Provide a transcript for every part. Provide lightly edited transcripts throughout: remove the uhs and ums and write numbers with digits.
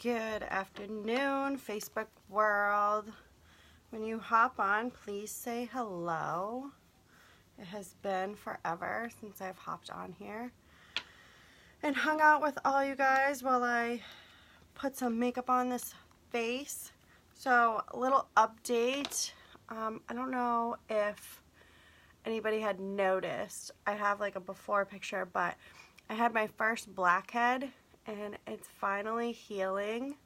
Good afternoon, Facebook world. When you hop on, please say hello. It has been forever since I've hopped on here and hung out with all you guys while I put some makeup on this face. So, a little update. I don't know if anybody had noticed. I have like a before picture, but I had my first blackhead and it's finally healing.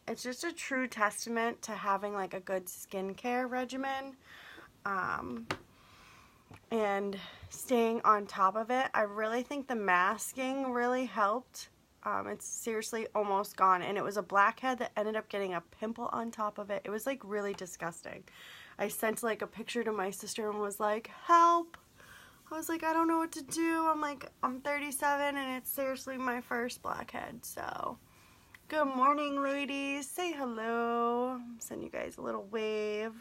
It's just a true testament to having like a good skincare regimen and staying on top of it. I really think the masking really helped. It's seriously almost gone, and it was a blackhead that ended up getting a pimple on top of it. It was like really disgusting. I sent like a picture to my sister and was like, help! I was like, I don't know what to do. I'm like, I'm 37 and it's seriously my first blackhead. So, good morning, ladies. Say hello. Send you guys a little wave.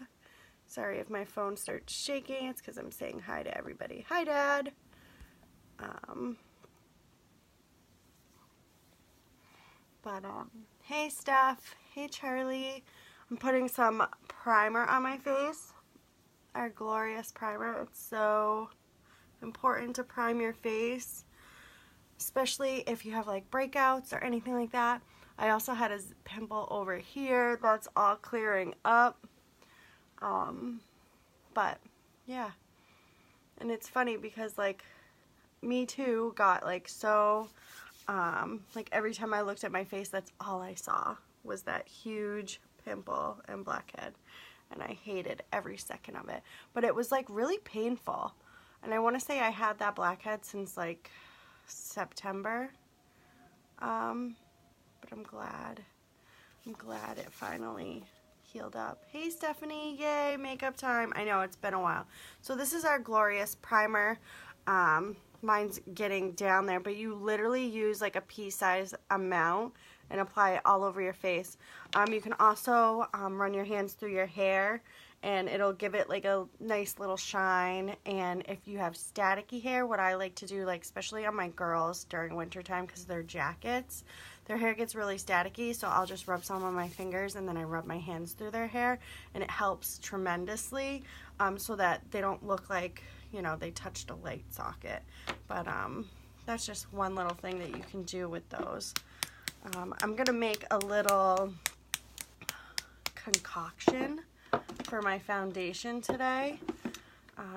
Sorry if my phone starts shaking. It's because I'm saying hi to everybody. Hi, Dad. Hey, Steph. Hey, Charlie. I'm putting some primer on my face. Our glorious primer. It's so important to prime your face, especially if you have like breakouts or anything like that. I also had a pimple over here that's all clearing up, but yeah, and it's funny because like me too got like so like every time I looked at my face, that's all I saw was that huge pimple and blackhead, and I hated every second of it, but it was like really painful. And I want to say I had that blackhead since like September, but I'm glad it finally healed up. Hey Stephanie, yay, makeup time. I know it's been a while. So this is our glorious primer. Mine's getting down there, but you literally use like a pea-size amount and apply it all over your face. You can also run your hands through your hair, and it'll give it like a nice little shine. And if you have staticky hair, what I like to do, like especially on my girls during winter time because their jackets, their hair gets really staticky, so I'll just rub some on my fingers and then I rub my hands through their hair, and it helps tremendously so that they don't look like, you know, they touched a light socket. But that's just one little thing that you can do with those. I'm gonna make a little concoction for my foundation today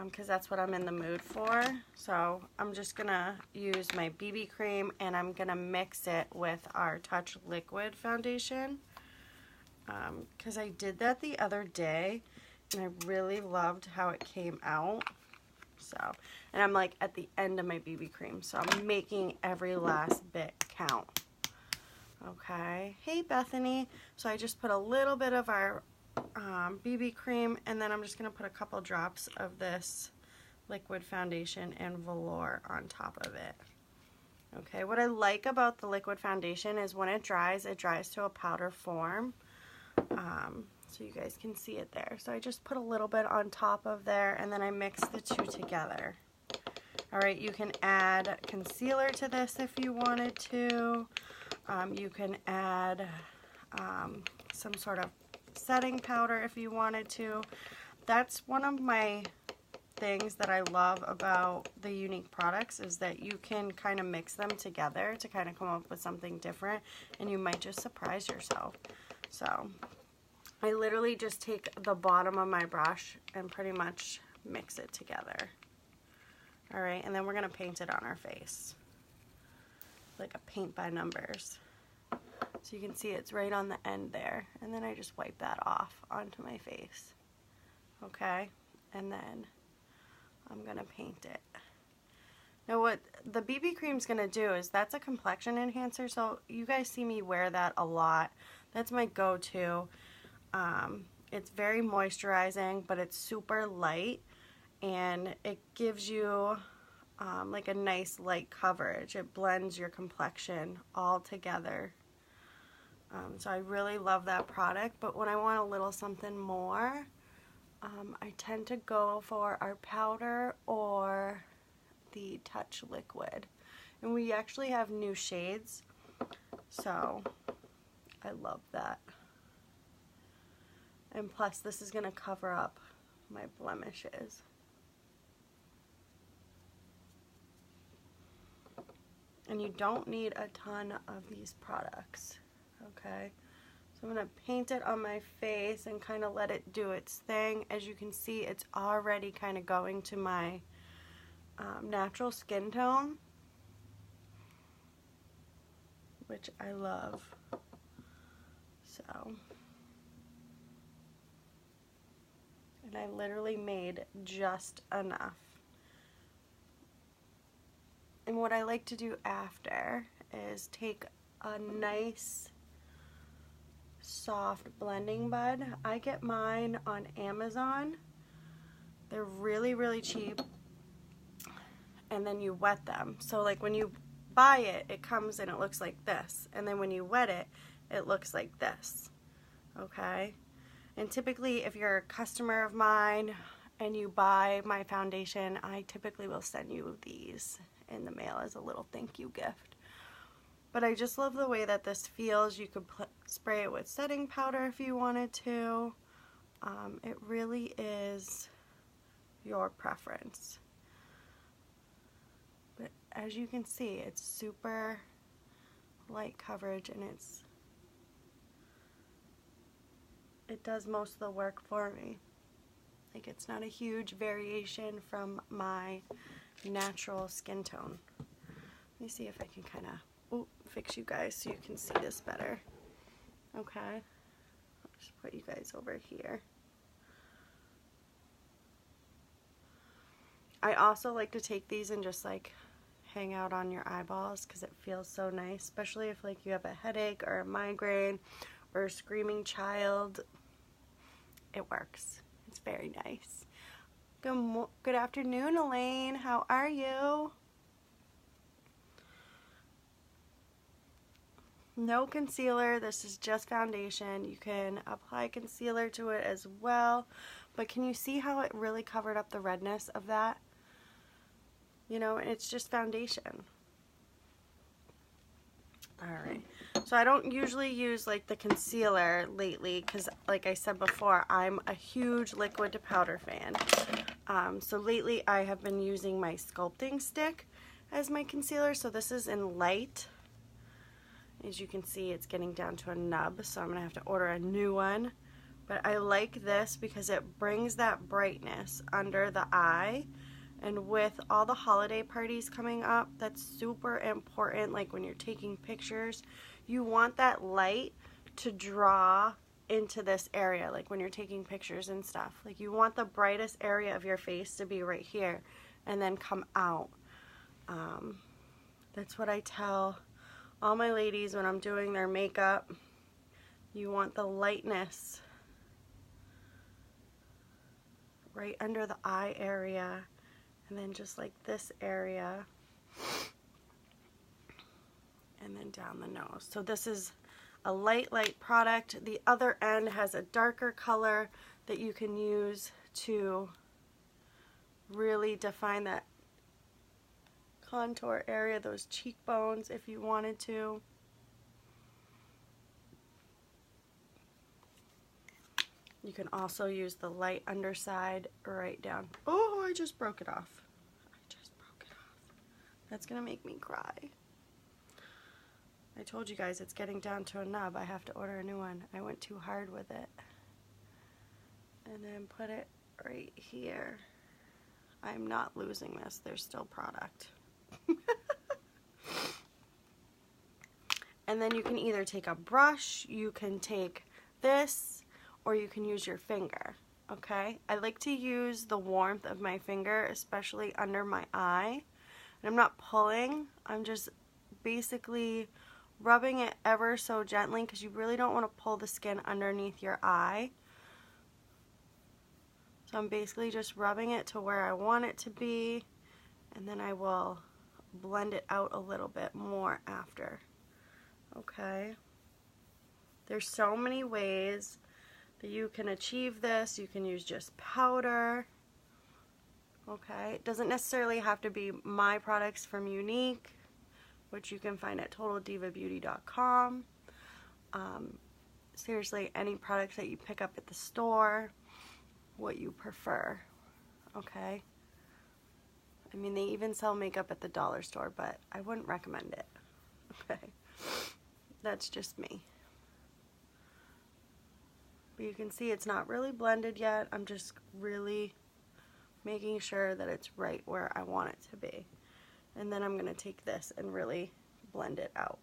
because that's what I'm in the mood for. So I'm just gonna use my BB cream and I'm gonna mix it with our Touch liquid foundation because I did that the other day and I really loved how it came out. So, and I'm like at the end of my BB cream, so I'm making every last bit count. Okay, hey Bethany. So I just put a little bit of our BB cream, and then I'm just going to put a couple drops of this liquid foundation and velour on top of it. Okay, what I like about the liquid foundation is when it dries to a powder form. So you guys can see it there. So I just put a little bit on top of there, and then I mix the two together. Alright, you can add concealer to this if you wanted to. You can add some sort of setting powder if you wanted to. That's one of my things that I love about the Younique products, is that you can kind of mix them together to kind of come up with something different, and you might just surprise yourself. So I literally just take the bottom of my brush and pretty much mix it together. Alright, and then we're going to paint it on our face. Like a paint by numbers. So you can see it's right on the end there. And then I just wipe that off onto my face. Okay? And then I'm going to paint it. Now what the BB cream's going to do is that's a complexion enhancer. So you guys see me wear that a lot. That's my go-to. It's very moisturizing, but it's super light. And it gives you like a nice light coverage. It blends your complexion all together. So I really love that product, but when I want a little something more, I tend to go for our powder or the Touch liquid. And we actually have new shades So I love that. And plus this is going to cover up my blemishes. And you don't need a ton of these products, okay? So I'm going to paint it on my face and kind of let it do its thing. As you can see, it's already kind of going to my natural skin tone, which I love. So, and I literally made just enough. And what I like to do after is take a nice soft blending bud. I get mine on Amazon. They're really, really cheap. And then you wet them. So like when you buy it, it comes and it looks like this. And then when you wet it, it looks like this. Okay? And typically if you're a customer of mine and you buy my foundation, I typically will send you these in the mail as a little thank you gift. But I just love the way that this feels. You could spray it with setting powder if you wanted to. It really is your preference. But as you can see, it's super light coverage and it does most of the work for me. Like, it's not a huge variation from my natural skin tone. Let me see if I can kind of fix you guys so you can see this better. Okay, I'll just put you guys over here. I also like to take these and just like hang out on your eyeballs because it feels so nice, especially if like you have a headache or a migraine or a screaming child. It works. It's very nice. Good afternoon, Elaine. How are you? No concealer. This is just foundation. You can apply concealer to it as well. But can you see how it really covered up the redness of that? You know, it's just foundation. Alright. So I don't usually use like the concealer lately because like I said before, I'm a huge liquid to powder fan. So lately I have been using my sculpting stick as my concealer. So this is in light. As you can see, it's getting down to a nub, so I'm going to have to order a new one. But I like this because it brings that brightness under the eye. And with all the holiday parties coming up, that's super important. Like when you're taking pictures, you want that light to draw into this area, like when you're taking pictures and stuff. Like you want the brightest area of your face to be right here and then come out. That's what I tell all my ladies when I'm doing their makeup. You want the lightness right under the eye area and then just like this area and then down the nose. So this is a light product. The other end has a darker color that you can use to really define that contour area, those cheekbones if you wanted to. You can also use the light underside right down. Oh, I just broke it off. That's gonna make me cry. I told you guys it's getting down to a nub. I have to order a new one. I went too hard with it. And then put it right here. I'm not losing this. There's still product. And then you can either take a brush, you can take this, or you can use your finger. Okay? I like to use the warmth of my finger, especially under my eye. And I'm not pulling. I'm just basically rubbing it ever so gently because you really don't want to pull the skin underneath your eye. So I'm basically just rubbing it to where I want it to be, and then I will blend it out a little bit more after. Okay? There's so many ways that you can achieve this. You can use just powder. Okay? It doesn't necessarily have to be my products from Younique. which you can find at totaldivabeauty.com. Seriously, any products that you pick up at the store, what you prefer, okay? I mean, they even sell makeup at the dollar store, but I wouldn't recommend it, okay? That's just me. But you can see it's not really blended yet. I'm just really making sure that it's right where I want it to be. And then I'm going to take this and really blend it out.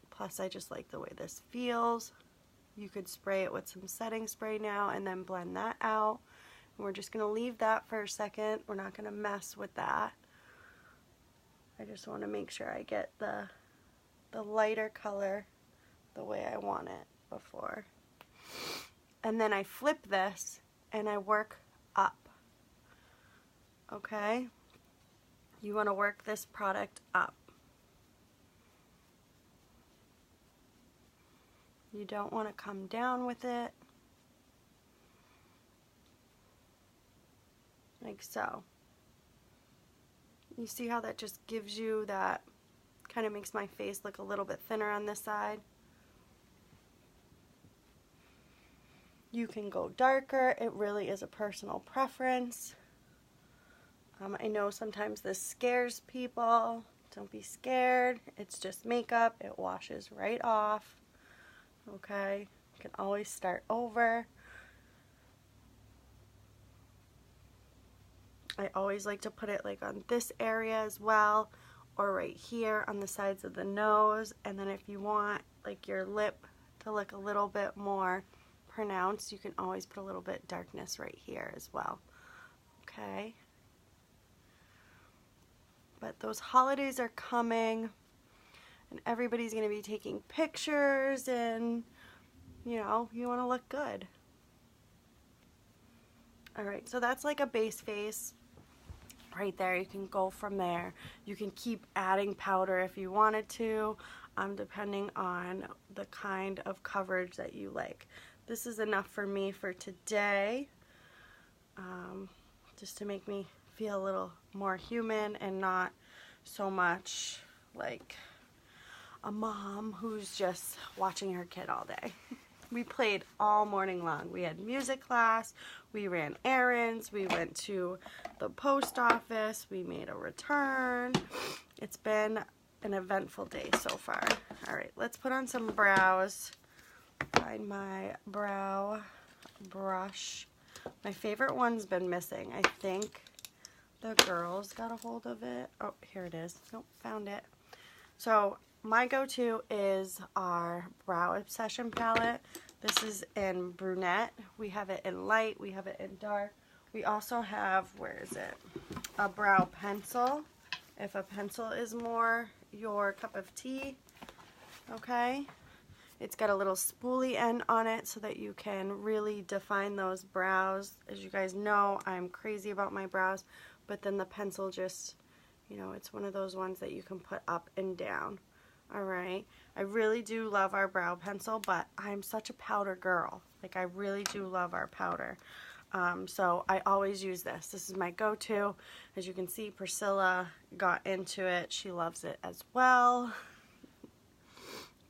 Plus, I just like the way this feels. You could spray it with some setting spray now and then blend that out. And we're just going to leave that for a second. We're not going to mess with that. I just want to make sure I get the lighter color the way I want it before. And then I flip this and I work up. Okay? You want to work this product up. You don't want to come down with it. Like so. You see how that just gives you that, kind of makes my face look a little bit thinner on this side. You can go darker. It really is a personal preference. I know sometimes this scares people. Don't be scared. It's just makeup. It washes right off. Okay, you can always start over. I always like to put it like on this area as well, or right here on the sides of the nose. And then if you want like your lip to look a little bit more pronounced, you can always put a little bit darkness right here as well. Okay. But those holidays are coming. And everybody's going to be taking pictures and, you know, you want to look good. Alright, so that's like a base face right there. You can go from there. You can keep adding powder if you wanted to, depending on the kind of coverage that you like. This is enough for me for today, just to make me feel a little more human and not so much like a mom who's just watching her kid all day. We played all morning long. We had music class, we ran errands, we went to the post office, we made a return. It's been an eventful day so far. Alright, let's put on some brows. Find my brow brush. My favorite one's been missing. I think the girls got a hold of it. Oh, here it is. Nope, found it. So my go-to is our Brow Obsession palette. This is in brunette. We have it in light. We have it in dark. We also have, where is it? A brow pencil. If a pencil is more your cup of tea. Okay. It's got a little spoolie end on it so that you can really define those brows. As you guys know, I'm crazy about my brows. But then the pencil just, you know, it's one of those ones that you can put up and down. Alright, I really do love our brow pencil, but I'm such a powder girl. Like, I really do love our powder. So I always use this. This is my go-to. As you can see, Priscilla got into it. She loves it as well.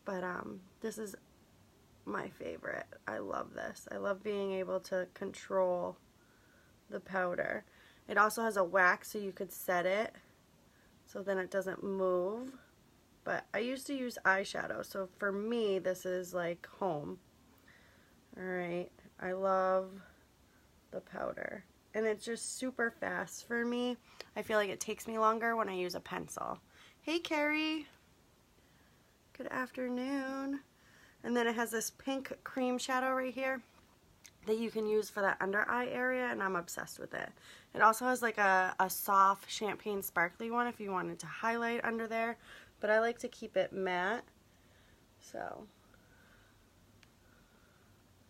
But this is my favorite. I love this. I love being able to control the powder. It also has a wax so you could set it so then it doesn't move. But I used to use eyeshadow, so for me, this is like home. Alright, I love the powder. And it's just super fast for me. I feel like it takes me longer when I use a pencil. Hey, Carrie. Good afternoon. And then it has this pink cream shadow right here that you can use for that under eye area, and I'm obsessed with it. It also has like a soft champagne sparkly one if you wanted to highlight under there. But I like to keep it matte, so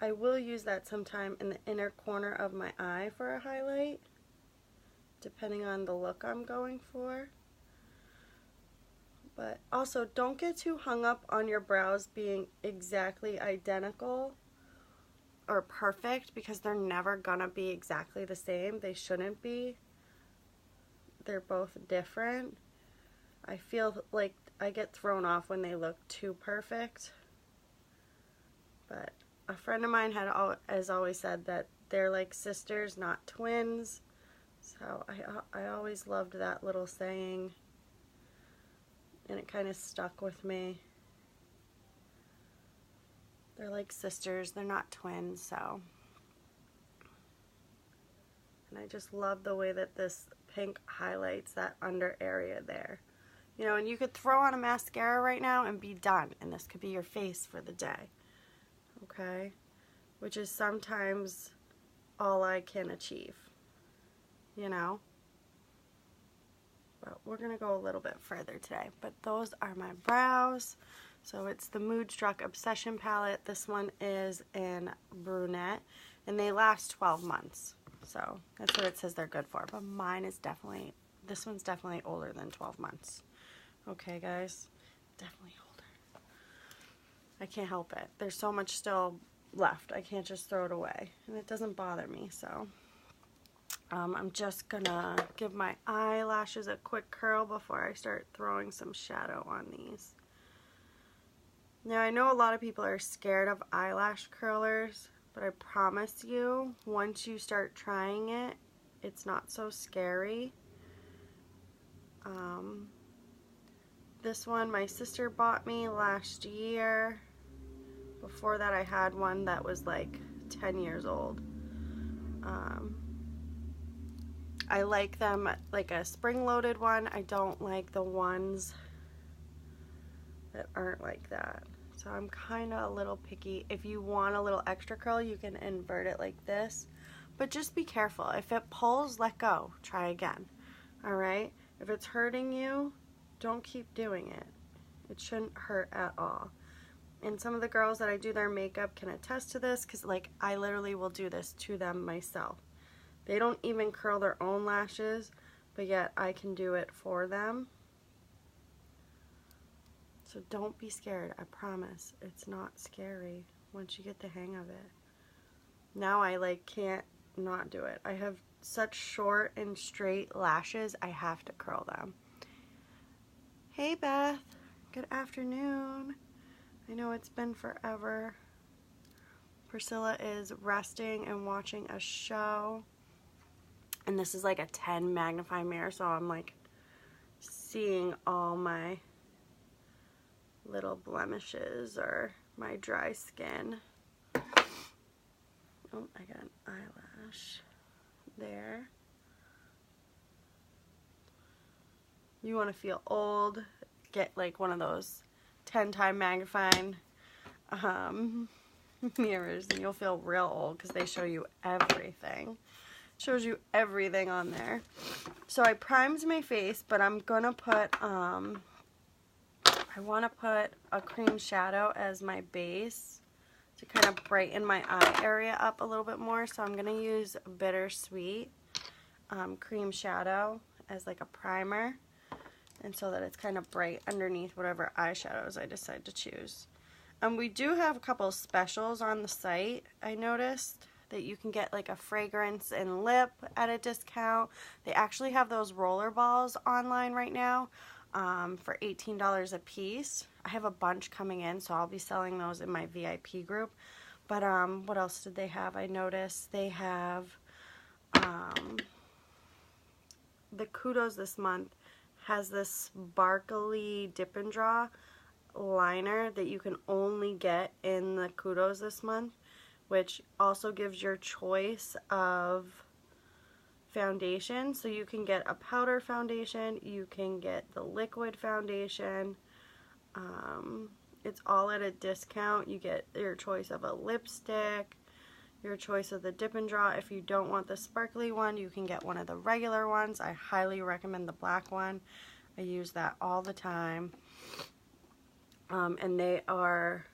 I will use that sometime in the inner corner of my eye for a highlight, depending on the look I'm going for. But also, don't get too hung up on your brows being exactly identical or perfect, because they're never gonna be exactly the same. They shouldn't be. they're both different. I feel like I get thrown off when they look too perfect. But a friend of mine has always said that they're like sisters, not twins. So I always loved that little saying, and it kind of stuck with me. They're like sisters, they're not twins, so. And I just love the way that this pink highlights that under area there. You know, and you could throw on a mascara right now and be done, and this could be your face for the day. Okay? Which is sometimes all I can achieve. You know? But we're going to go a little bit further today. But those are my brows. So it's the Moodstruck Obsession palette. This one is in brunette, and they last 12 months. So that's what it says they're good for. But mine is definitely, this one's definitely older than 12 months. Okay, guys? Definitely older. I can't help it. There's so much still left. I can't just throw it away. And it doesn't bother me, so. I'm just gonna give my eyelashes a quick curl before I start throwing some shadow on these. Now, I know a lot of people are scared of eyelash curlers, but I promise you, once you start trying it, it's not so scary. This one my sister bought me last year. Before that, I had one that was like 10 years old. I like them like a spring-loaded one. I don't like the ones that aren't like that. So I'm kind of a little picky. If you want a little extra curl, you can invert it like this. But just be careful. If it pulls, let go. Try again. Alright? If it's hurting you, don't keep doing it. It shouldn't hurt at all. And some of the girls that I do their makeup can attest to this, because like I literally will do this to them myself. They don't even curl their own lashes, but yet I can do it for them. So don't be scared, I promise. It's not scary once you get the hang of it. Now I like can't not do it. I have such short and straight lashes, I have to curl them. Hey Beth, good afternoon. I know it's been forever. Priscilla is resting and watching a show. And this is like a 10 magnifying mirror, so I'm like seeing all my little blemishes or my dry skin. Oh, I got an eyelash there. You want to feel old, get like one of those 10-time magnifying mirrors, and you'll feel real old because they show you everything. Shows you everything on there. So I primed my face, but I'm gonna put I want to put a cream shadow as my base to kind of brighten my eye area up a little bit more. So I'm gonna use Bittersweet cream shadow as like a primer, and so that it's kind of bright underneath whatever eyeshadows I decide to choose. We do have a couple of specials on the site, I noticed, that you can get like a fragrance and lip at a discount. They actually have those roller balls online right now for $18 a piece. I have a bunch coming in, so I'll be selling those in my VIP group. But what else did they have? I noticed they have the Kudos this month has this sparkly dip and draw liner that you can only get in the Kudos this month, which also gives your choice of foundation. So you can get a powder foundation, you can get the liquid foundation. It's all at a discount. You get your choice of a lipstick, your choice of the dip and draw. If you don't want the sparkly one, you can get one of the regular ones. I highly recommend the black one. I use that all the time. And they are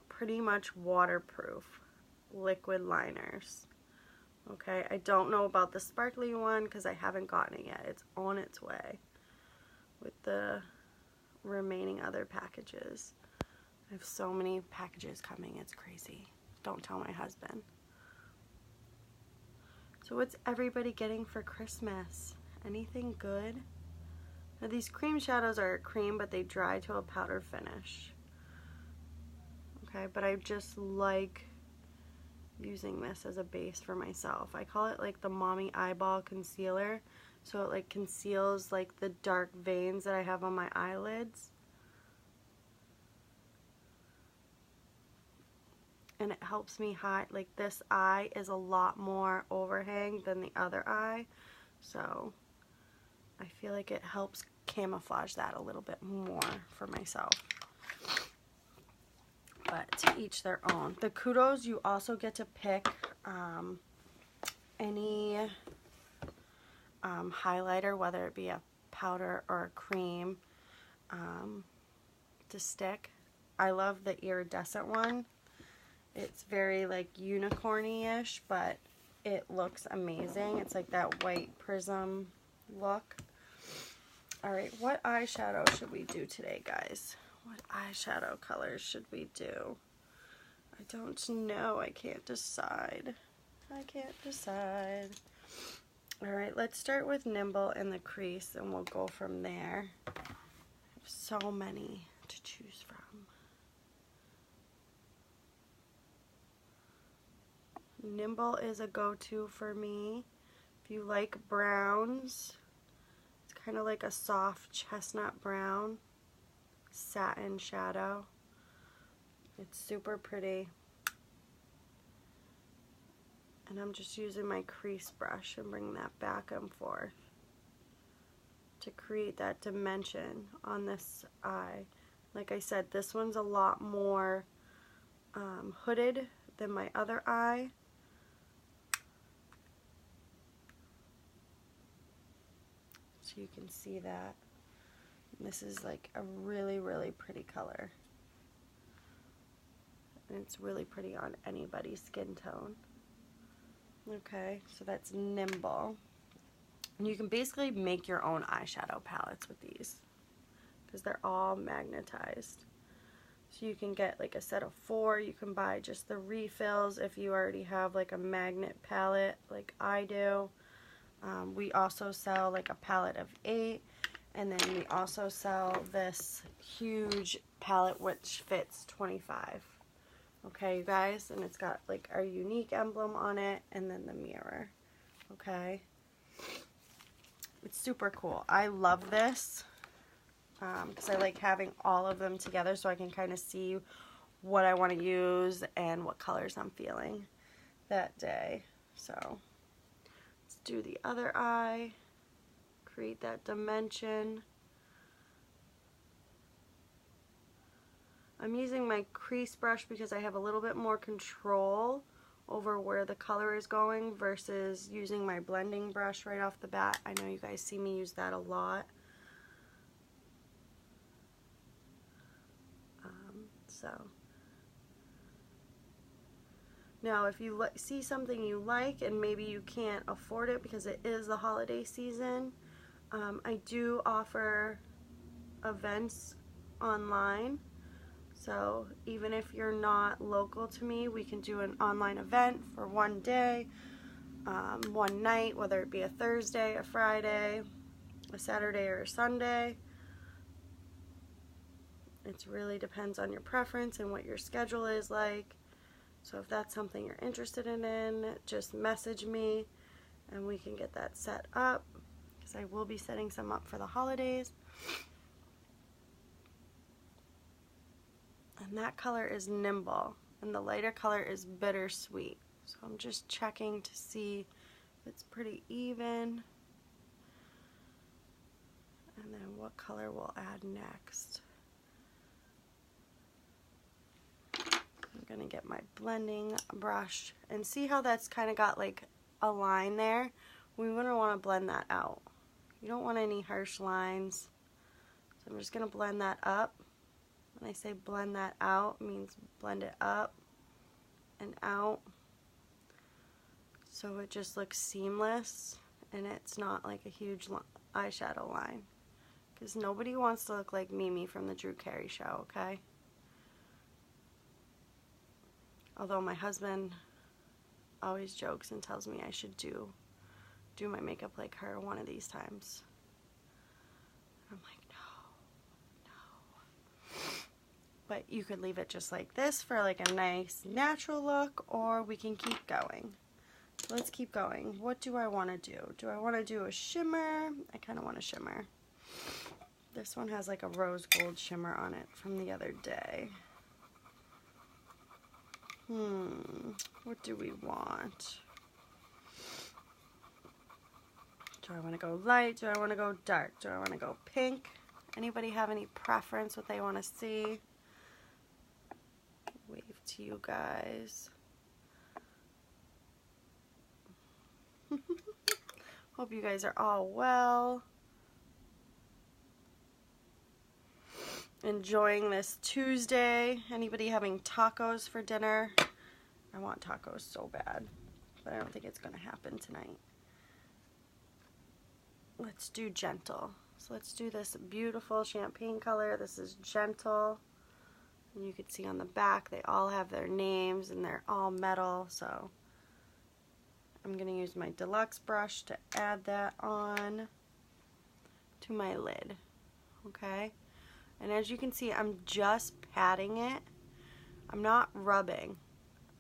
pretty much waterproof liquid liners. Okay, I don't know about the sparkly one because I haven't gotten it yet. It's on its way with the remaining other packages. I have so many packages coming, it's crazy. Don't tell my husband. So what's everybody getting for Christmas? Anything good? Now these cream shadows are a cream, but they dry to a powder finish. Okay, but I just like using this as a base for myself. I call it like the Mommy Eyeball Concealer. So it like conceals like the dark veins that I have on my eyelids. And it helps me hide, like this eye is a lot more overhang than the other eye. So I feel like it helps camouflage that a little bit more for myself. But to each their own. The Kudos, you also get to pick any highlighter, whether it be a powder or a cream, to stick. I love the iridescent one. It's very like unicorny-ish, but it looks amazing. It's like that white prism look. Alright, what eyeshadow should we do today, guys? What eyeshadow colors should we do? I don't know. I can't decide. I can't decide. Alright, let's start with Nimble in the crease and we'll go from there. I have so many to choose from. Nimble is a go-to for me. If you like browns, it's kind of like a soft chestnut brown satin shadow. It's super pretty. And I'm just using my crease brush and bring that back and forth to create that dimension on this eye. Like I said, this one's a lot more hooded than my other eye. So you can see that. And this is like a really, really pretty color. And it's really pretty on anybody's skin tone. Okay, so that's Nimble. And you can basically make your own eyeshadow palettes with these because they're all magnetized. So you can get like a set of 4. You can buy just the refills if you already have like a magnet palette like I do. We also sell like a palette of 8, and then we also sell this huge palette which fits 25. Okay, you guys, and it's got like our unique emblem on it and then the mirror. Okay, it's super cool. I love this because I like having all of them together so I can kind of see what I want to use and what colors I'm feeling that day. So let's do the other eye, create that dimension. I'm using my crease brush because I have a little bit more control over where the color is going versus using my blending brush right off the bat. I know you guys see me use that a lot. So now if you see something you like and maybe you can't afford it because it is the holiday season, I do offer events online. So even if you're not local to me, we can do an online event for one day, one night, whether it be a Thursday, a Friday, a Saturday, or a Sunday. It really depends on your preference and what your schedule is like. So if that's something you're interested in, just message me and we can get that set up because I will be setting some up for the holidays. And that color is Nimble, and the lighter color is Bittersweet. So I'm just checking to see if it's pretty even. And then what color we'll add next. I'm going to get my blending brush and see how that's kind of got like a line there. We wouldn't want to blend that out. You don't want any harsh lines. So I'm just going to blend that up. When I say blend that out, it means blend it up and out. So it just looks seamless and it's not like a huge eyeshadow line. Because nobody wants to look like Mimi from the Drew Carey Show, okay? Although my husband always jokes and tells me I should do do my makeup like her one of these times. I'm like, no. But you could leave it just like this for like a nice natural look, or we can keep going. So let's keep going. What do I want to do? Do I want to do a shimmer? I kind of want a shimmer. This one has like a rose gold shimmer on it from the other day. What do we want? Do I want to go light? Do I want to go dark? Do I want to go pink? Anybody have any preference what they want to see? Wave to you guys. Hope you guys are all well. Enjoying this Tuesday. Anybody having tacos for dinner? I want tacos so bad, but I don't think it's going to happen tonight. Let's do gentle. So let's do this beautiful champagne color. This is gentle. And you can see on the back they all have their names and they're all metal. So I'm going to use my deluxe brush to add that on to my lid. Okay? And as you can see, I'm just patting it. I'm not rubbing.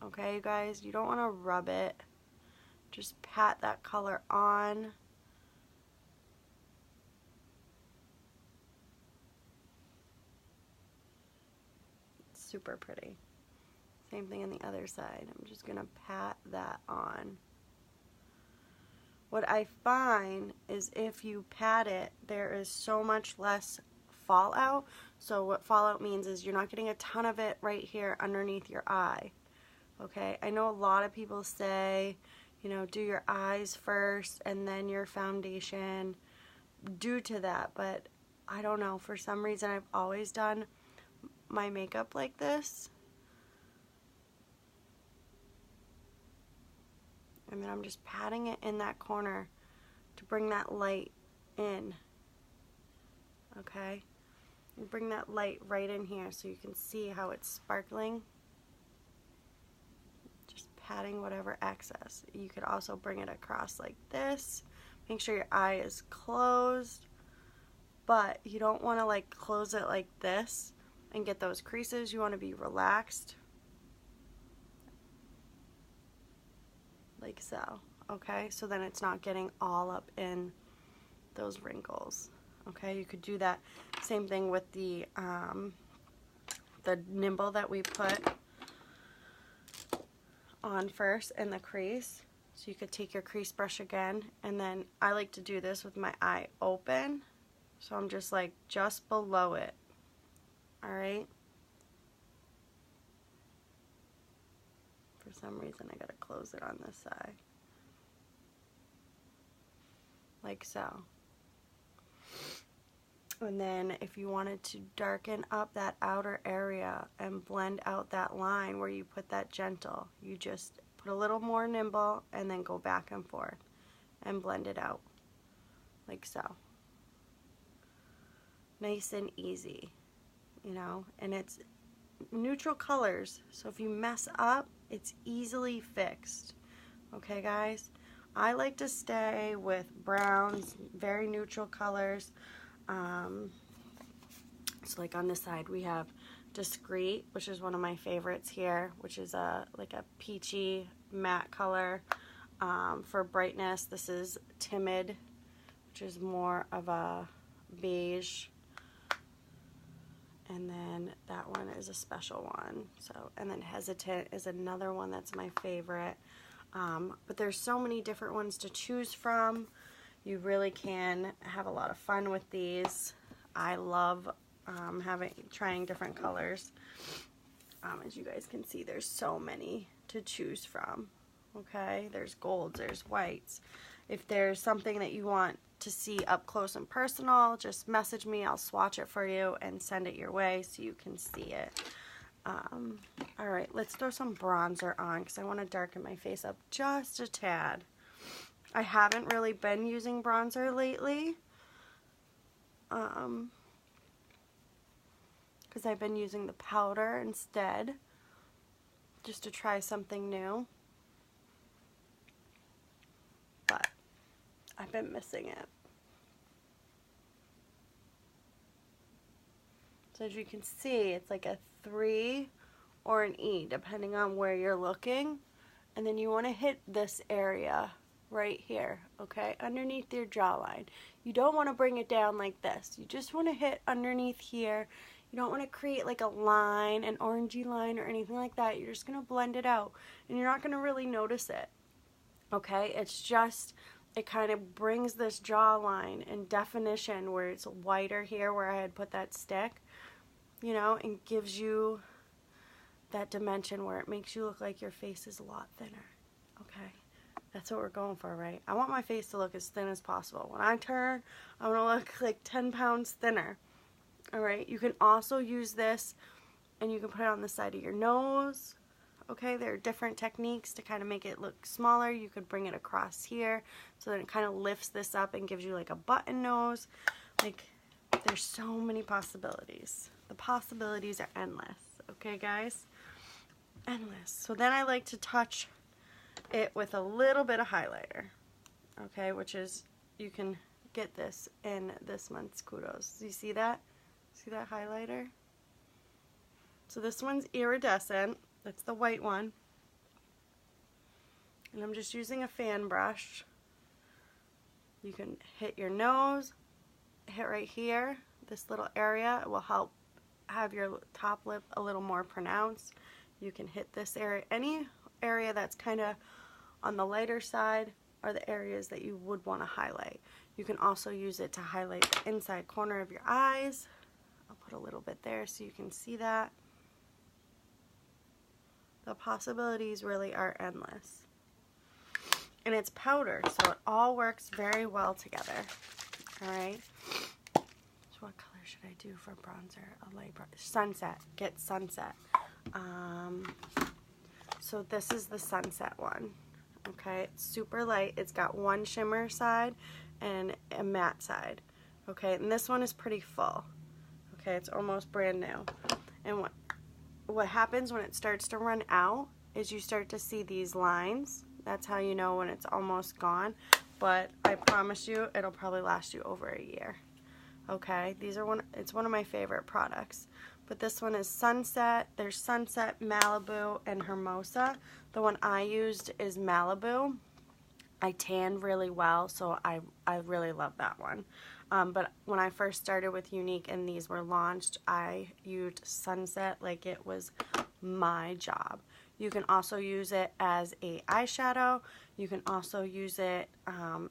Okay, you guys? You don't want to rub it. Just pat that color on. It's super pretty. Same thing on the other side. I'm just going to pat that on. What I find is if you pat it, there is so much less fallout. So what fallout means is you're not getting a ton of it right here underneath your eye. Okay, I know a lot of people say, you know, do your eyes first and then your foundation due to that, but I don't know, for some reason I've always done my makeup like this. And then I'm just patting it in that corner to bring that light in. Okay? And bring that light right in here so you can see how it's sparkling. Just patting whatever excess. You could also bring it across like this. Make sure your eye is closed. But you don't want to like close it like this and get those creases. You want to be relaxed. Like so. Okay? So then it's not getting all up in those wrinkles. Okay, you could do that same thing with the nimble that we put on first in the crease. So you could take your crease brush again, and then I like to do this with my eye open. So I'm just like just below it. Alright? For some reason I gotta close it on this side. Like so. And then if you wanted to darken up that outer area and blend out that line where you put that gentle, you just put a little more nimble and then go back and forth and blend it out. Like so. Nice and easy, you know, and it's neutral colors, so if you mess up, it's easily fixed. Okay, guys? I like to stay with browns, very neutral colors. So like on this side we have Discreet, which is one of my favorites here, which is like a peachy matte color. For brightness, this is Timid, which is more of a beige. And then that one is a special one. So, and then Hesitant is another one that's my favorite. But there's so many different ones to choose from. You really can have a lot of fun with these. I love trying different colors. As you guys can see, there's so many to choose from. Okay, there's golds, there's whites. If there's something that you want to see up close and personal, just message me. I'll swatch it for you and send it your way so you can see it. Alright, let's throw some bronzer on because I want to darken my face up just a tad. I haven't really been using bronzer lately because I've been using the powder instead, just to try something new. But I've been missing it. So as you can see, it's like a 3 or an E, depending on where you're looking. And then you want to hit this area right here, okay, underneath your jawline. You don't want to bring it down like this. You just want to hit underneath here. You don't want to create like a line, an orangey line or anything like that. You're just going to blend it out, and you're not going to really notice it, okay? It's just, it kind of brings this jawline and definition where it's whiter here where I had put that stick, you know, and gives you that dimension where it makes you look like your face is a lot thinner, okay? That's what we're going for, right? I want my face to look as thin as possible. When I turn, I want to look like 10 pounds thinner, all right? You can also use this, and you can put it on the side of your nose, okay? There are different techniques to kind of make it look smaller. You could bring it across here, so that it kind of lifts this up and gives you like a button nose. Like, there's so many possibilities. The possibilities are endless, okay, guys? Endless. So then I like to touch it with a little bit of highlighter, okay, which is, you can get this in this month's Kudos. Do you see that? See that highlighter? So this one's iridescent. That's the white one. And I'm just using a fan brush. You can hit your nose, hit right here, this little area. It will help have your top lip a little more pronounced. You can hit this area, any area that's kind of on the lighter side are the areas that you would want to highlight. You can also use it to highlight the inside corner of your eyes. I'll put a little bit there so you can see that. The possibilities really are endless. And it's powder, so it all works very well together. Alright? So what color should I do for bronzer? A light bronzer. Sunset. Get Sunset. So this is the Sunset one. Okay, it's super light. It's got one shimmer side and a matte side. Okay, and this one is pretty full. Okay, it's almost brand new. And what happens when it starts to run out is you start to see these lines. That's how you know when it's almost gone. But I promise you, it'll probably last you over a year. Okay, it's one of my favorite products. But this one is Sunset. There's Sunset, Malibu, and Hermosa. The one I used is Malibu. I tanned really well, so I really love that one. But when I first started with Younique and these were launched, I used Sunset like it was my job. You can also use it as a eyeshadow. You can also use it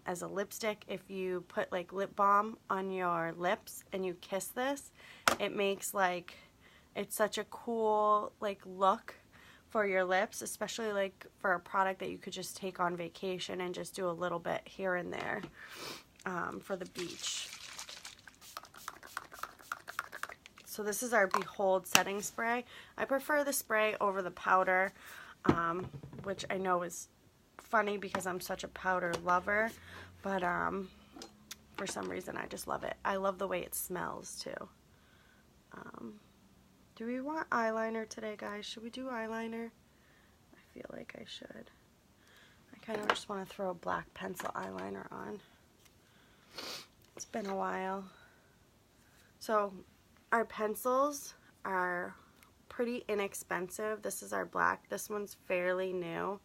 as a lipstick. If you put like lip balm on your lips and you kiss this, it makes like, it's such a cool like look for your lips, especially like for a product that you could just take on vacation and just do a little bit here and there for the beach. So this is our Behold setting spray. I prefer the spray over the powder, which I know is funny because I'm such a powder lover, but for some reason I just love it. I love the way it smells too. Do we want eyeliner today, guys? Should we do eyeliner? I feel like I should. I kind of just want to throw a black pencil eyeliner on. It's been a while. So our pencils are pretty inexpensive. This is our black. This one's fairly new.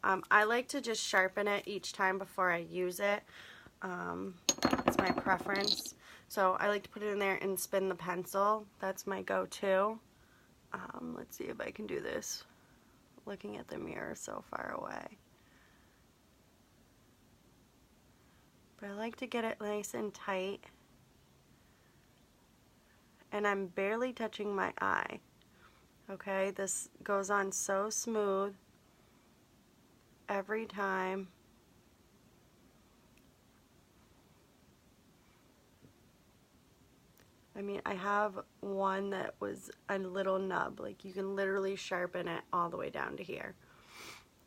I like to just sharpen it each time before I use it. It's my preference. So I like to put it in there and spin the pencil. That's my go-to. Let's see if I can do this looking at the mirror so far away. But I like to get it nice and tight. And I'm barely touching my eye. Okay, this goes on so smooth every time. I mean, I have one that was a little nub. Like, you can literally sharpen it all the way down to here.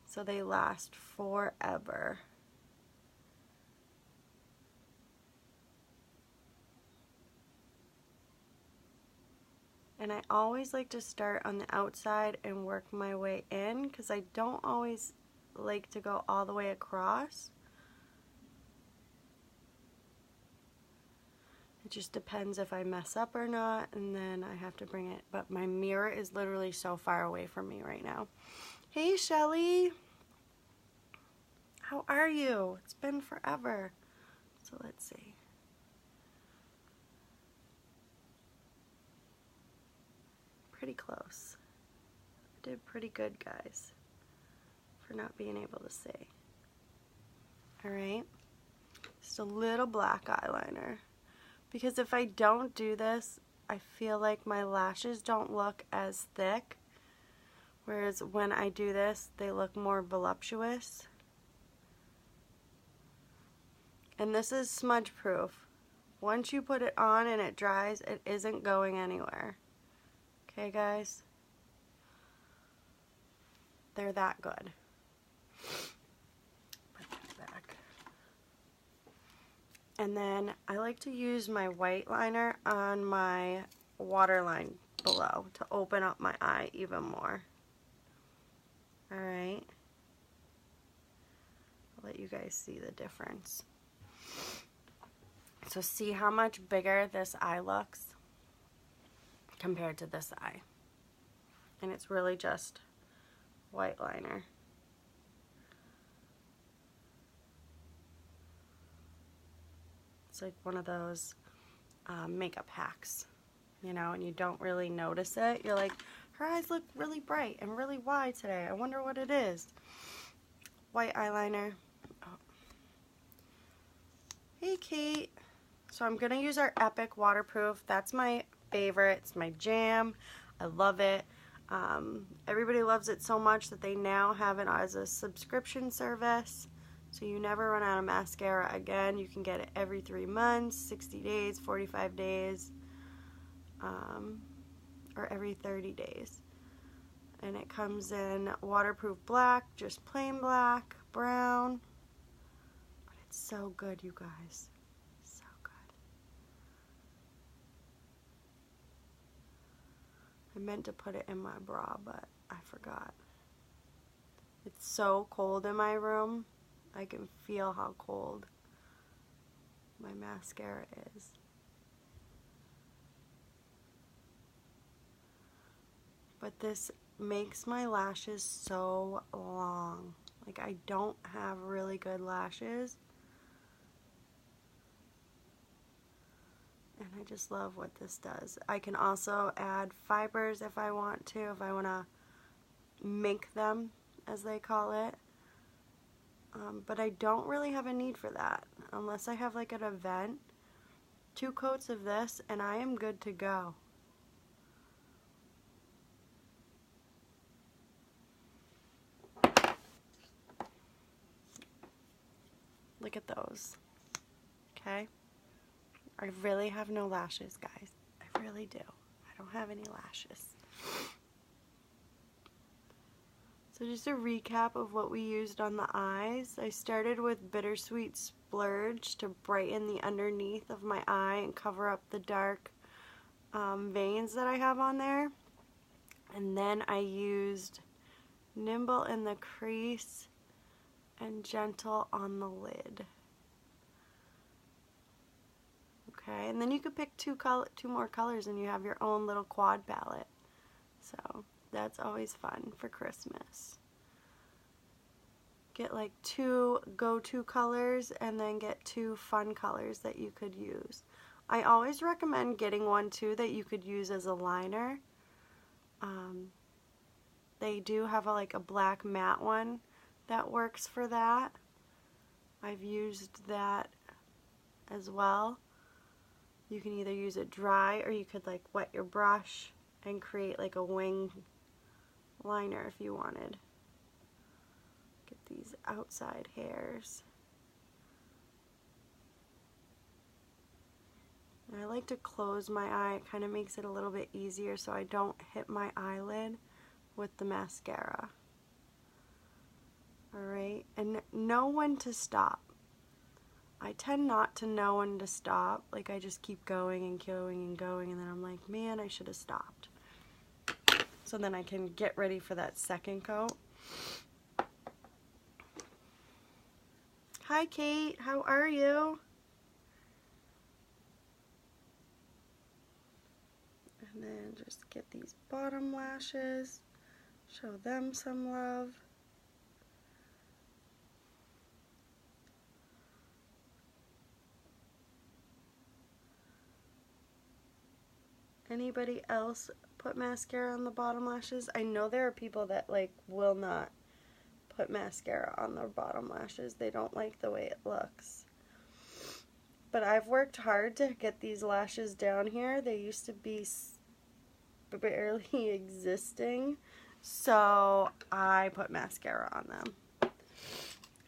So they last forever. And I always like to start on the outside and work my way in, because I don't always like to go all the way across. It just depends if I mess up or not, and then I have to bring it. But my mirror is literally so far away from me right now. Hey, Shelly. How are you? It's been forever. So let's see. Pretty close. Did pretty good, guys, for not being able to see. Alright, just a little black eyeliner. Because if I don't do this, I feel like my lashes don't look as thick. Whereas when I do this, they look more voluptuous. And this is smudge proof. Once you put it on and it dries, it isn't going anywhere. Okay, guys? They're that good. Put that back. And then I like to use my white liner on my waterline below to open up my eye even more. Alright. I'll let you guys see the difference. So see how much bigger this eye looks compared to this eye. And it's really just white liner. It's like one of those makeup hacks, you know, and you don't really notice it. You're like, her eyes look really bright and really wide today. I wonder what it is. White eyeliner. Oh. Hey, Kate. So I'm going to use our Epic Waterproof. That's my favorite. It's my jam. I love it. Everybody loves it so much that they now have it as a subscription service. So you never run out of mascara again. You can get it every 3 months, 60 days, 45 days, or every 30 days. And it comes in waterproof black, just plain black, brown. But it's so good, you guys. So good. I meant to put it in my bra, but I forgot. It's so cold in my room. I can feel how cold my mascara is. But this makes my lashes so long. Like, I don't have really good lashes. And I just love what this does. I can also add fibers if I want to, if I want to mink them, as they call it. But I don't really have a need for that unless I have like an event. 2 coats of this and I am good to go. Look at those. Okay? I really have no lashes, guys. I really do. I don't have any lashes. So just a recap of what we used on the eyes. I started with Bittersweet Splurge to brighten the underneath of my eye and cover up the dark veins that I have on there. And then I used Nimble in the crease and Gentle on the lid. Okay, and then you could pick two more colors and you have your own little quad palette. So that's always fun for Christmas. Get like 2 go-to colors and then get 2 fun colors that you could use. I always recommend getting one too that you could use as a liner. They do have like a black matte one that works for that. I've used that as well. You can either use it dry or you could like wet your brush and create like a wing liner if you wanted. Get these outside hairs. And I like to close my eye. It kind of makes it a little bit easier so I don't hit my eyelid with the mascara. Alright, and know when to stop. I tend not to know when to stop. Like, I just keep going and going and going, and then I'm like, man, I should have stopped. So then I can get ready for that second coat. Hi, Kate. How are you? And then just get these bottom lashes, show them some love. Anybody else put mascara on the bottom lashes? I know there are people that like will not put mascara on their bottom lashes. They don't like the way it looks. But I've worked hard to get these lashes down here. They used to be barely existing, so I put mascara on them.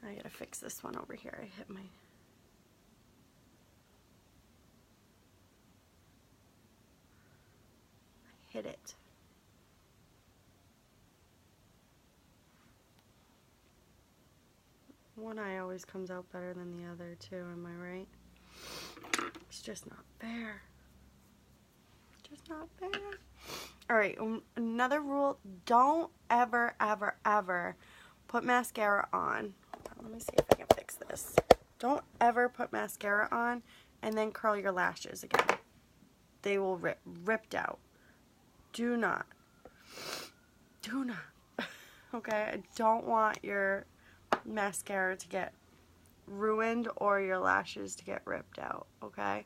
I gotta fix this one over here. I hit it. One eye always comes out better than the other too, am I right? It's just not fair. Just not fair. Alright, another rule, don't ever, ever, ever put mascara on. Let me see if I can fix this. Don't ever put mascara on and then curl your lashes again. They will ripped out. Do not. Do not. Okay, I don't want your mascara to get ruined or your lashes to get ripped out, okay?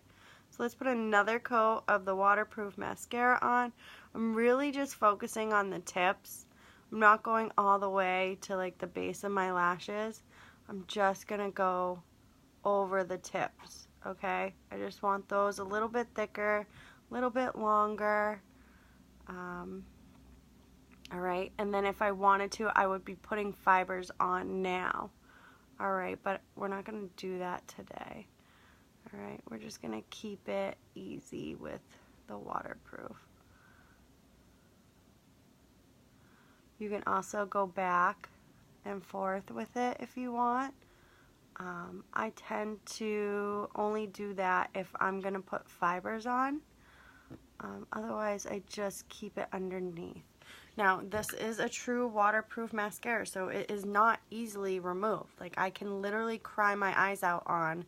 So let's put another coat of the waterproof mascara on. I'm really just focusing on the tips. I'm not going all the way to like the base of my lashes. I'm just gonna go over the tips, okay? I just want those a little bit thicker, a little bit longer. Alright, and then if I wanted to, I would be putting fibers on now. Alright, but we're not going to do that today. Alright, we're just going to keep it easy with the waterproof. You can also go back and forth with it if you want. I tend to only do that if I'm going to put fibers on. Otherwise, I just keep it underneath. Now, this is a true waterproof mascara, so it is not easily removed. Like, I can literally cry my eyes out on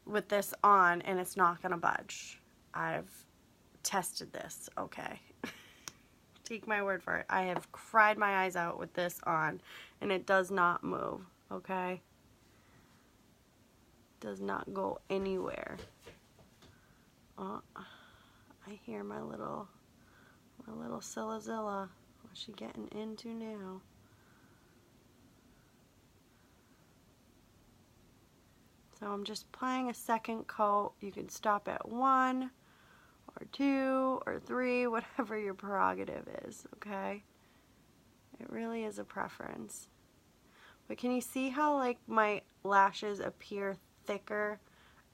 with this on, and it's not going to budge. I've tested this, okay? Take my word for it. I have cried my eyes out with this on, and it does not move, okay? Does not go anywhere. I hear my little Silazilla. What's she getting into now? So I'm just applying a second coat. You can stop at 1 or 2 or 3, whatever your prerogative is, okay? It really is a preference. But can you see how like my lashes appear thicker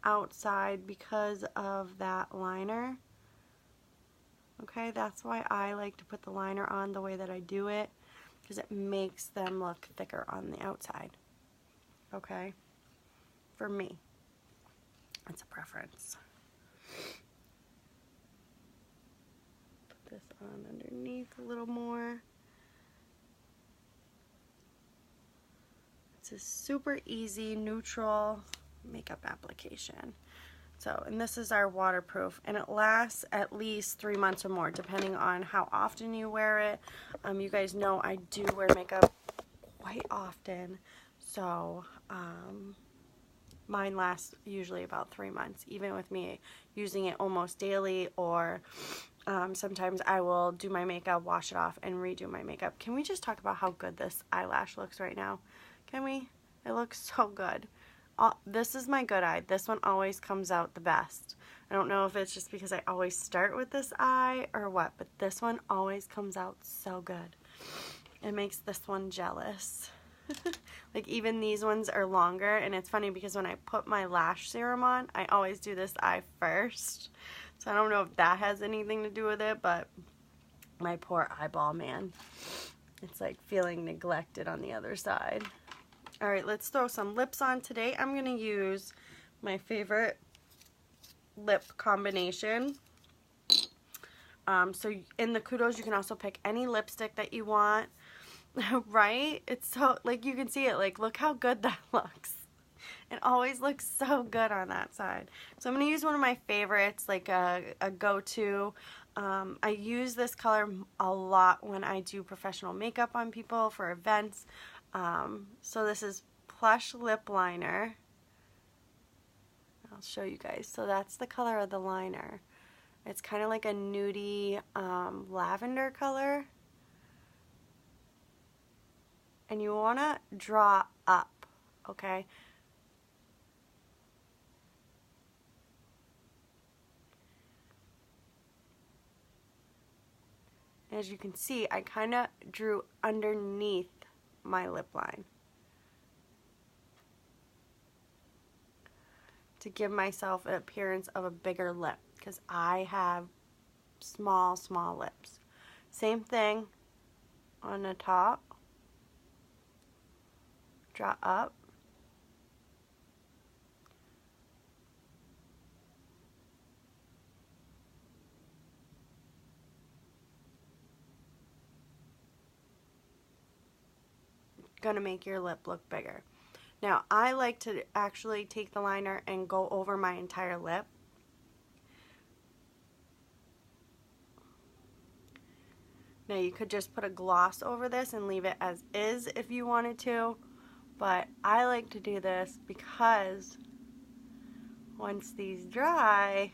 outside because of that liner? Okay, that's why I like to put the liner on the way that I do it, because it makes them look thicker on the outside. Okay? For me. It's a preference. Put this on underneath a little more. It's a super easy, neutral makeup application. So, and this is our waterproof, and it lasts at least 3 months or more, depending on how often you wear it. You guys know I do wear makeup quite often, so mine lasts usually about 3 months, even with me using it almost daily, or sometimes I will do my makeup, wash it off, and redo my makeup. Can we just talk about how good this eyelash looks right now? Can we? It looks so good. This is my good eye. This one always comes out the best. I don't know if it's just because I always start with this eye or what, but this one always comes out so good. It makes this one jealous. Like even these ones are longer, and it's funny because when I put my lash serum on, I always do this eye first. So I don't know if that has anything to do with it, but my poor eyeball, man. It's like feeling neglected on the other side. Alright, let's throw some lips on. Today I'm going to use my favorite lip combination. So in the Kudos, you can also pick any lipstick that you want. Right? It's so, like, you can see it. Like, look how good that looks. It always looks so good on that side. So I'm going to use one of my favorites, like a go-to. I use this color a lot when I do professional makeup on people for events. So this is Plush Lip Liner. I'll show you guys. So that's the color of the liner. It's kind of like a nudie lavender color. And you want to draw up, okay? As you can see, I kind of drew underneath my lip line to give myself an appearance of a bigger lip because I have small lips. Same thing on the top. Draw up. Gonna make your lip look bigger. Now I like to actually take the liner and go over my entire lip. Now you could just put a gloss over this and leave it as is if you wanted to, but I like to do this because once these dry,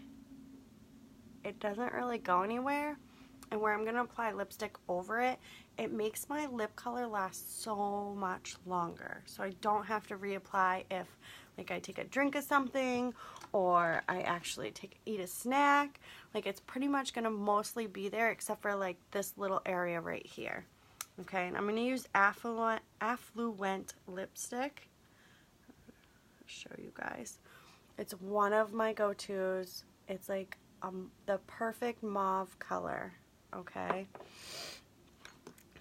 it doesn't really go anywhere. And where I'm going to apply lipstick over it, it makes my lip color last so much longer. So I don't have to reapply if like I take a drink of something or I actually eat a snack. Like it's pretty much going to mostly be there except for like this little area right here. Okay, and I'm going to use Affluent lipstick. I'll show you guys. It's one of my go-tos. It's like the perfect mauve color. Okay,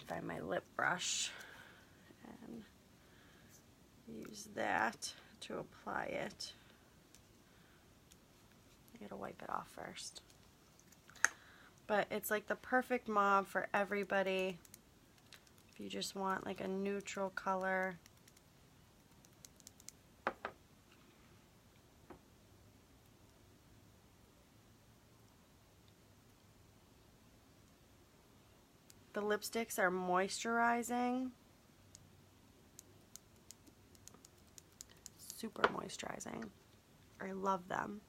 find my lip brush and use that to apply it. I gotta wipe it off first. But it's like the perfect mauve for everybody. If you just want like a neutral color. The lipsticks are moisturizing. Super moisturizing. I love them.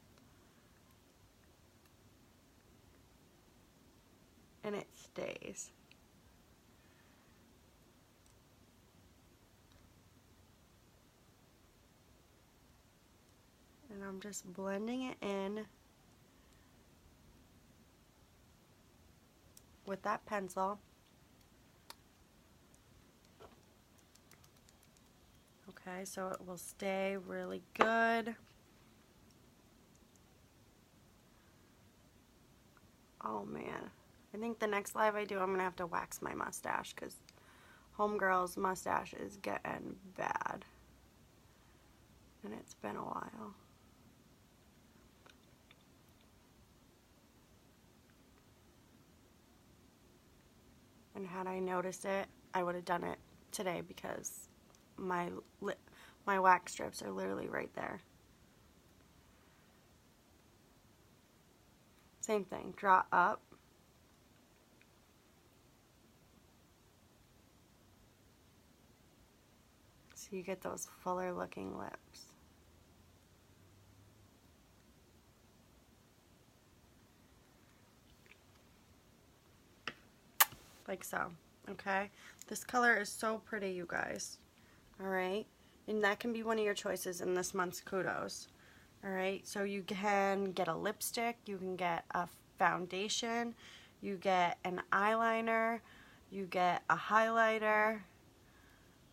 And it stays. And I'm just blending it in with that pencil. Okay, so it will stay really good. Oh man, I think the next live I do, I'm gonna have to wax my mustache because homegirl's mustache is getting bad. And it's been a while. And had I noticed it, I would have done it today because my wax strips are literally right there. Same thing, draw up. So you get those fuller looking lips. Like so, okay? This color is so pretty, you guys. Alright? And that can be one of your choices in this month's Kudos. Alright? So you can get a lipstick, you can get a foundation, you get an eyeliner, you get a highlighter,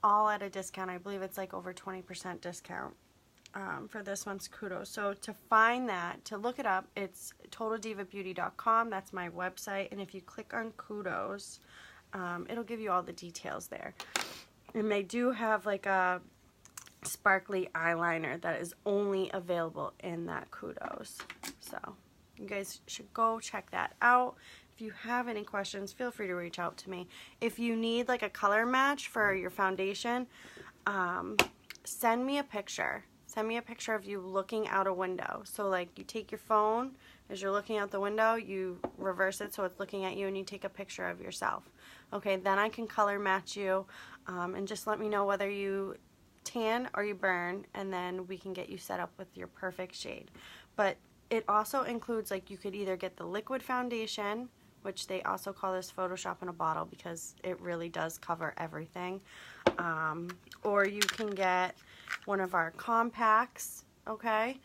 all at a discount. I believe it's like over 20% discount for this month's Kudos. So to find that, to look it up, it's totaldivabeauty.com. That's my website. And if you click on Kudos, it'll give you all the details there. And they do have like a sparkly eyeliner that is only available in that Kudos. So you guys should go check that out. If you have any questions, feel free to reach out to me. If you need like a color match for your foundation, send me a picture send me a picture of you looking out a window. So like you take your phone, as you're looking out the window, you reverse it so it's looking at you, and you take a picture of yourself. Okay, then I can color match you, and just let me know whether you tan or you burn, and then we can get you set up with your perfect shade. But it also includes, like, you could either get the liquid foundation, which they also call this Photoshop in a bottle because it really does cover everything, or you can get one of our compacts, okay?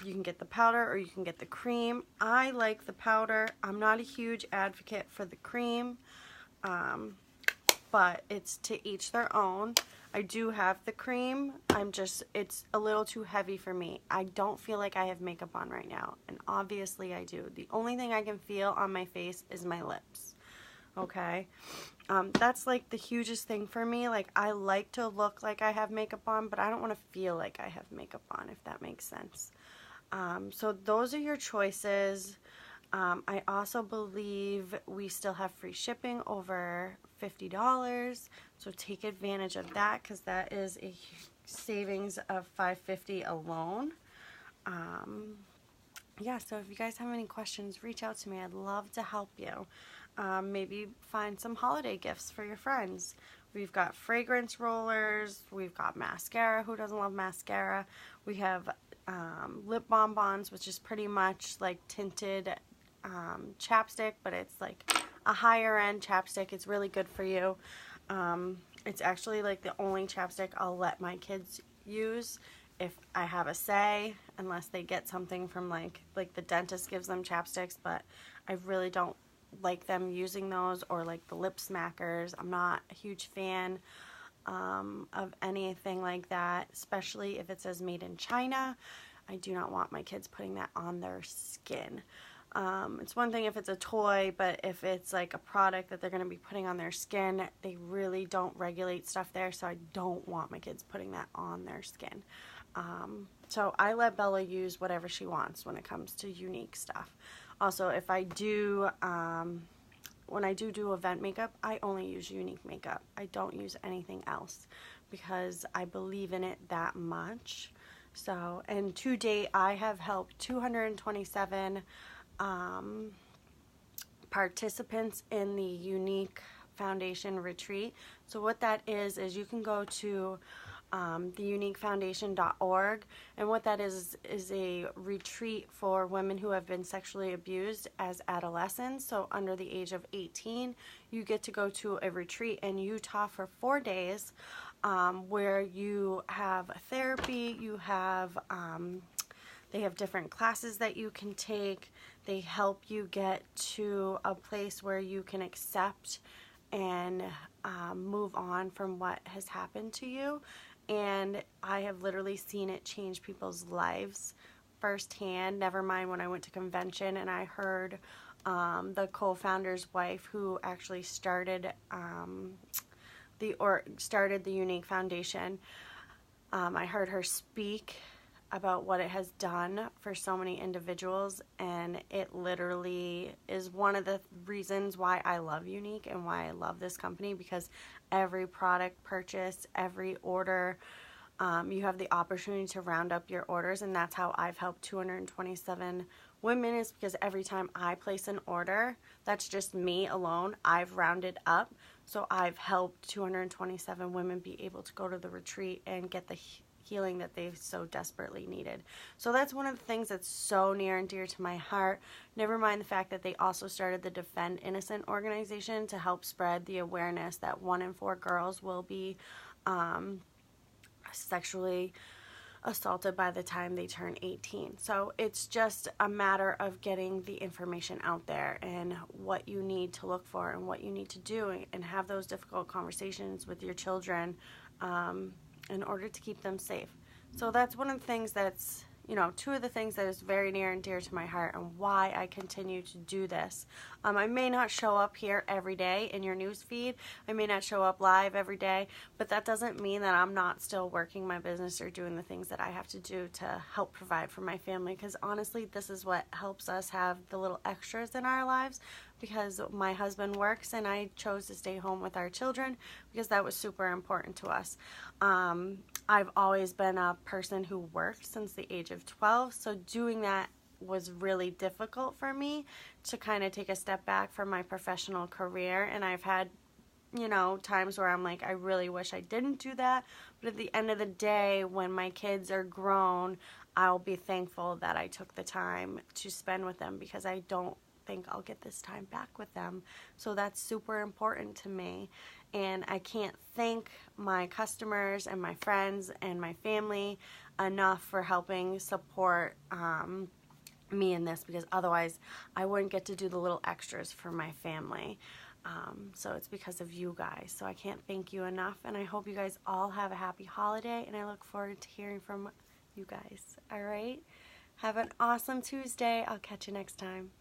You can get the powder or you can get the cream. I like the powder. I'm not a huge advocate for the cream, but it's to each their own. I do have the cream. It's a little too heavy for me. I don't feel like I have makeup on right now, and obviously I do. The only thing I can feel on my face is my lips, okay? That's like the hugest thing for me. Like, I like to look like I have makeup on, but I don't want to feel like I have makeup on, if that makes sense. So those are your choices. I also believe we still have free shipping over $50, so take advantage of that because that is a savings of $5.50 alone. Yeah, so if you guys have any questions, reach out to me. I'd love to help you. Maybe find some holiday gifts for your friends. We've got fragrance rollers. We've got mascara. Who doesn't love mascara? We have lip bonbons, which is pretty much like tinted chapstick, but it's like a higher end chapstick. It's really good for you. It's actually like the only chapstick I'll let my kids use if I have a say, unless they get something from like the dentist gives them chapsticks, but I really don't like them using those, or like the lip smackers. I'm not a huge fan of anything like that, especially if it says made in China. I do not want my kids putting that on their skin. It's one thing if it's a toy, but if it's like a product that they're going to be putting on their skin, they really don't regulate stuff there, so I don't want my kids putting that on their skin. So I let Bella use whatever she wants when it comes to Younique stuff. Also, if I do, when I do event makeup, I only use Younique makeup. I don't use anything else because I believe in it that much. So, and to date, I have helped 227 participants in the Younique Foundation retreat. So what that is you can go to theyouniquefoundation.org, and what that is a retreat for women who have been sexually abused as adolescents. So under the age of 18, you get to go to a retreat in Utah for 4 days, where you have therapy, you have they have different classes that you can take. They help you get to a place where you can accept and move on from what has happened to you. And I have literally seen it change people's lives firsthand. Never mind when I went to convention and I heard the co-founder's wife, who actually started the Younique Foundation. I heard her speak about what it has done for so many individuals, and it literally is one of the reasons why I love Younique and why I love this company, because every product purchase, every order, you have the opportunity to round up your orders, and that's how I've helped 227 women, is because every time I place an order, that's just me alone, I've rounded up. So I've helped 227 women be able to go to the retreat and get the healing that they so desperately needed. So that's one of the things that's so near and dear to my heart. Never mind the fact that they also started the Defend Innocent organization to help spread the awareness that 1 in 4 girls will be sexually assaulted by the time they turn 18. So it's just a matter of getting the information out there and what you need to look for and what you need to do, and have those difficult conversations with your children in order to keep them safe. So that's one of the things that's, two of the things that is very near and dear to my heart, and why I continue to do this. I may not show up here every day in your news feed. I may not show up live every day, but that doesn't mean that I'm not still working my business or doing the things that I have to do to help provide for my family, because honestly, this is what helps us have the little extras in our lives. because my husband works and I chose to stay home with our children because that was super important to us. I've always been a person who worked since the age of 12, so doing that was really difficult for me to kind of take a step back from my professional career. And I've had, you know, times where I'm like, I really wish I didn't do that. But at the end of the day, when my kids are grown, I'll be thankful that I took the time to spend with them, because I don't think I'll get this time back with them. So that's super important to me. And I can't thank my customers and my friends and my family enough for helping support me in this, because otherwise I wouldn't get to do the little extras for my family. So it's because of you guys. So I can't thank you enough, and I hope you guys all have a happy holiday, and I look forward to hearing from you guys. All right? Have an awesome Tuesday. I'll catch you next time.